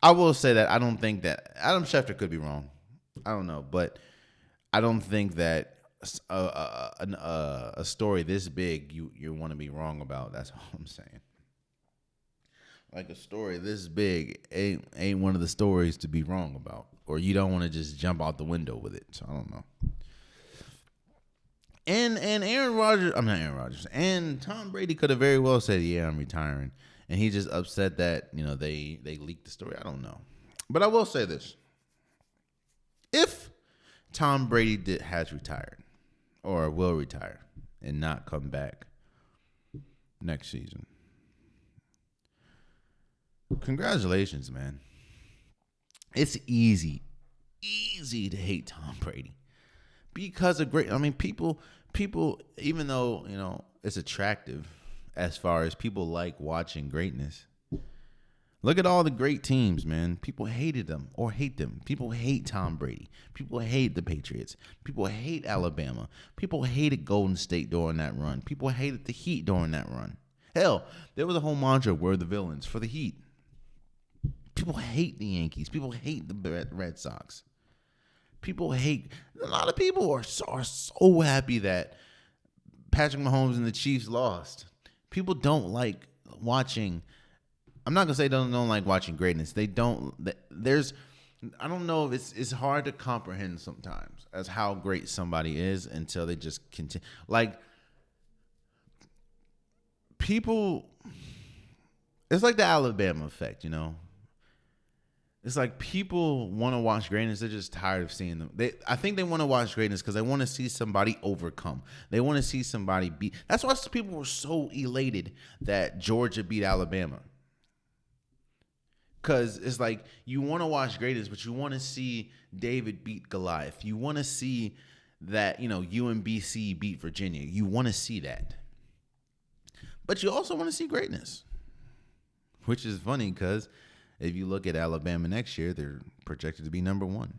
I will say that I don't think that Adam Schefter could be wrong. I don't know, but I don't think that a story this big you want to be wrong about. That's all I'm saying. Like a story this big ain't one of the stories to be wrong about, or you don't want to just jump out the window with it. So I don't know. And and Tom Brady could have very well said, "Yeah, I'm retiring," and he just upset that they leaked the story. I don't know, but I will say this: if Tom Brady has retired or will retire and not come back next season, congratulations, man. It's easy to hate Tom Brady because of great. I mean, people, even though it's attractive as far as people like watching greatness. Look at all the great teams, man. People hated them or hate them. People hate Tom Brady. People hate the Patriots. People hate Alabama. People hated Golden State during that run. People hated the Heat during that run. Hell, there was a whole mantra, "We're the villains" for the Heat. People hate the Yankees. People hate the Red Sox. People hate. A lot of people are so happy that Patrick Mahomes and the Chiefs lost. People don't like watching. I'm not gonna say they don't like watching greatness. They don't. I don't know if it's hard to comprehend sometimes as how great somebody is until they just continue. Like people, it's like the Alabama effect, It's like people want to watch greatness. They're just tired of seeing them. I think they want to watch greatness because they want to see somebody overcome. They want to see somebody beat. That's why people were so elated that Georgia beat Alabama. Because it's like you want to watch greatness, but you want to see David beat Goliath. You want to see that, UMBC beat Virginia. You want to see that. But you also want to see greatness, which is funny because if you look at Alabama next year, they're projected to be number 1.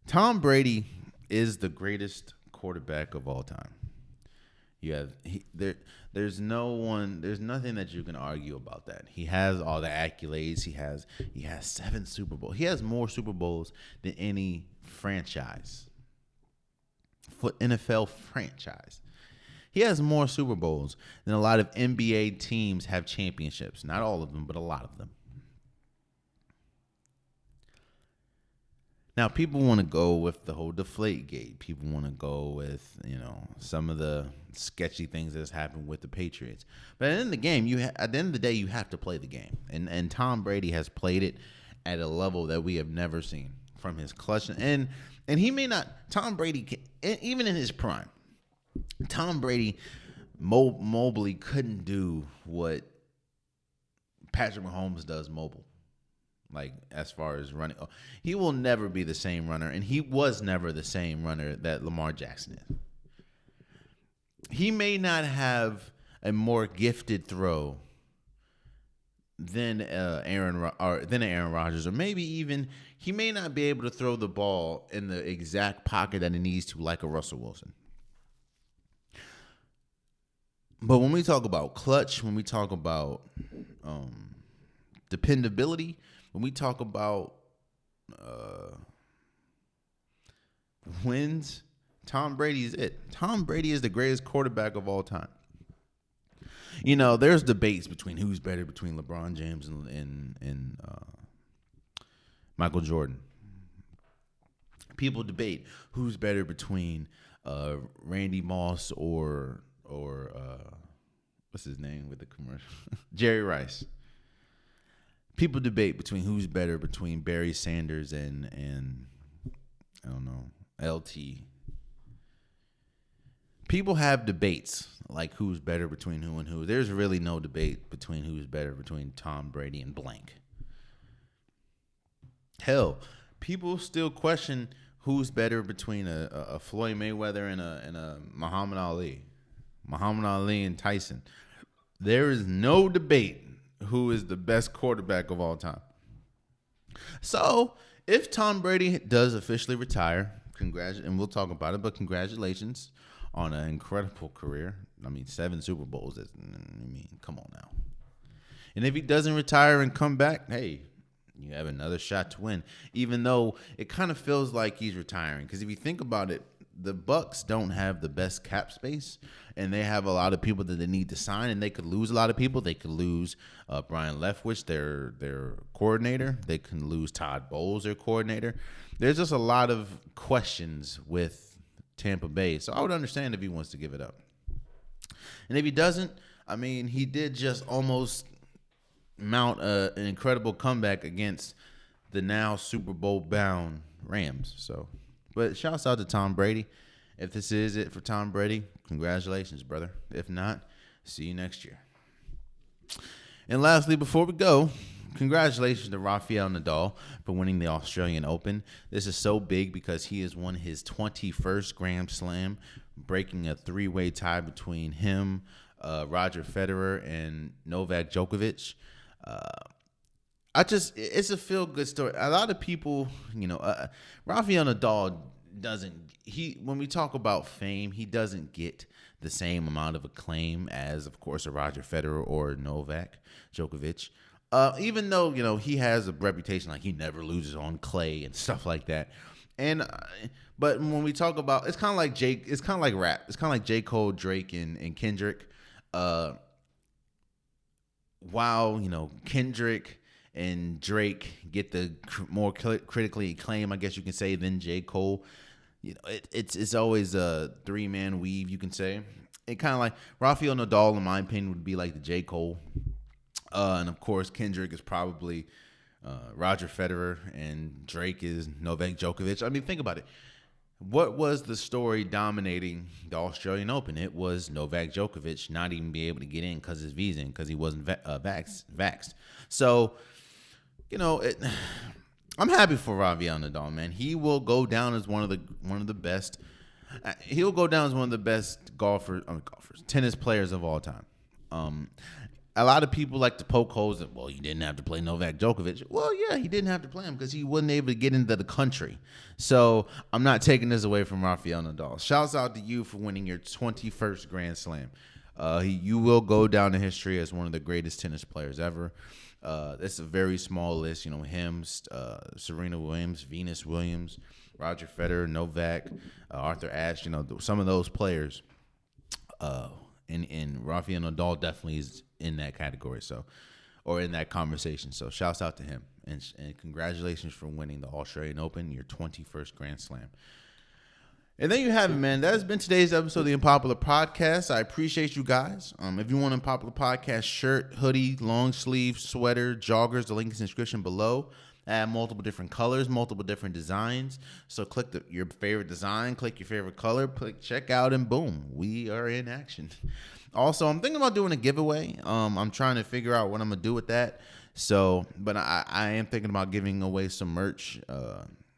Tom Brady is the greatest quarterback of all time. There's nothing that you can argue about that. He has all the accolades. He has 7 Super Bowls. He has more Super Bowls than any NFL franchise. He has more Super Bowls than a lot of NBA teams have championships. Not all of them, but a lot of them. Now, people want to go with the whole Deflategate. People want to go with, some of the sketchy things that's happened with the Patriots. But at the end of the game, at the end of the day, you have to play the game. And Tom Brady has played it at a level that we have never seen from his clutch. And he may not, Tom Brady, even in his prime, Tom Brady mobilely couldn't do what Patrick Mahomes does mobile. Like, as far as running. He will never be the same runner, and he was never the same runner that Lamar Jackson is. He may not have a more gifted throw than Aaron Rodgers, or maybe even he may not be able to throw the ball in the exact pocket that he needs to, like a Russell Wilson. But when we talk about clutch, when we talk about dependability, when we talk about wins, Tom Brady is it. Tom Brady is the greatest quarterback of all time. There's debates between who's better between LeBron James and Michael Jordan. People debate who's better between Randy Moss or what's his name with the commercial? Jerry Rice. People debate between who's better between Barry Sanders and I don't know, LT. People have debates like who's better between who and who. There's really no debate between who's better between Tom Brady and blank. Hell, people still question who's better between a Floyd Mayweather and a Muhammad Ali. Muhammad Ali and Tyson. There is no debate who is the best quarterback of all time. So, if Tom Brady does officially retire, and we'll talk about it, but congratulations on an incredible career. 7 Super Bowls. Come on now. And if he doesn't retire and come back, hey, you have another shot to win. Even though it kind of feels like he's retiring. Because if you think about it, the Bucs don't have the best cap space, and they have a lot of people that they need to sign, and they could lose a lot of people. They could lose Brian Leftwich, their coordinator. They can lose Todd Bowles, their coordinator. There's just a lot of questions with Tampa Bay. So I would understand if he wants to give it up. And if he doesn't, he did just almost mount an incredible comeback against the now Super Bowl bound Rams. But shouts out to Tom Brady. If this is it for Tom Brady, congratulations, brother. If not, see you next year. And lastly, before we go, congratulations to Rafael Nadal for winning the Australian Open. This is so big because he has won his 21st Grand Slam, breaking a 3-way tie between him, Roger Federer, and Novak Djokovic. It's a feel-good story. A lot of people, Rafael Nadal when we talk about fame, he doesn't get the same amount of acclaim as, of course, a Roger Federer or Novak Djokovic. Even though, he has a reputation like he never loses on clay and stuff like that. But when we talk about, it's kind of like rap. It's kind of like J. Cole, Drake, and Kendrick. While, Kendrick and Drake get the more critically acclaimed, I guess you can say, than J. Cole. It's always a 3-man weave, you can say. It kind of like Rafael Nadal, in my opinion, would be like the J. Cole. And of course, Kendrick is probably Roger Federer, and Drake is Novak Djokovic. Think about it. What was the story dominating the Australian Open? It was Novak Djokovic not even be able to get in because his visa, because he wasn't vaxxed. So, I'm happy for Rafael Nadal, man. He will go down as one of the best. He'll go down as one of the best tennis players of all time. A lot of people like to poke holes at, well, you didn't have to play Novak Djokovic. Well, yeah, he didn't have to play him because he wasn't able to get into the country. So I'm not taking this away from Rafael Nadal. Shouts out to you for winning your 21st Grand Slam. You will go down in history as one of the greatest tennis players ever. It's a very small list. Him, Serena Williams, Venus Williams, Roger Federer, Novak, Arthur Ashe. Some of those players. And Rafael Nadal definitely is in that category, or in that conversation. So shouts out to him, and congratulations for winning the Australian Open, your 21st Grand Slam. And there you have it, man. That has been today's episode of the Unpopular Podcast. I appreciate you guys. If you want an Unpopular Podcast shirt, hoodie, long sleeve, sweater, joggers, the link is in the description below. I have multiple different colors, multiple different designs. So click your favorite design, click your favorite color, click check out, and boom, we are in action. Also, I'm thinking about doing a giveaway. I'm trying to figure out what I'm going to do with that. But I am thinking about giving away some merch,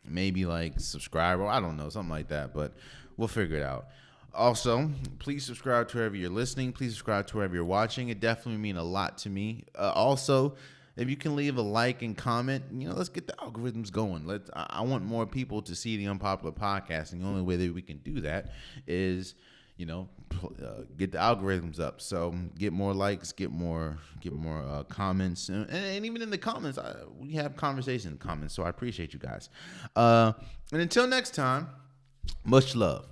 maybe like subscribe, or I don't know, something like that. But we'll figure it out. Also, please subscribe to wherever you're listening. Please subscribe to wherever you're watching. It definitely means a lot to me. Also, if you can leave a like and comment, let's get the algorithms going. I want more people to see the Unpopular Podcast, and the only way that we can do that is, get the algorithms up. So get more likes, get more comments, and even in the comments, we have conversation in the comments. So I appreciate you guys. And until next time, much love.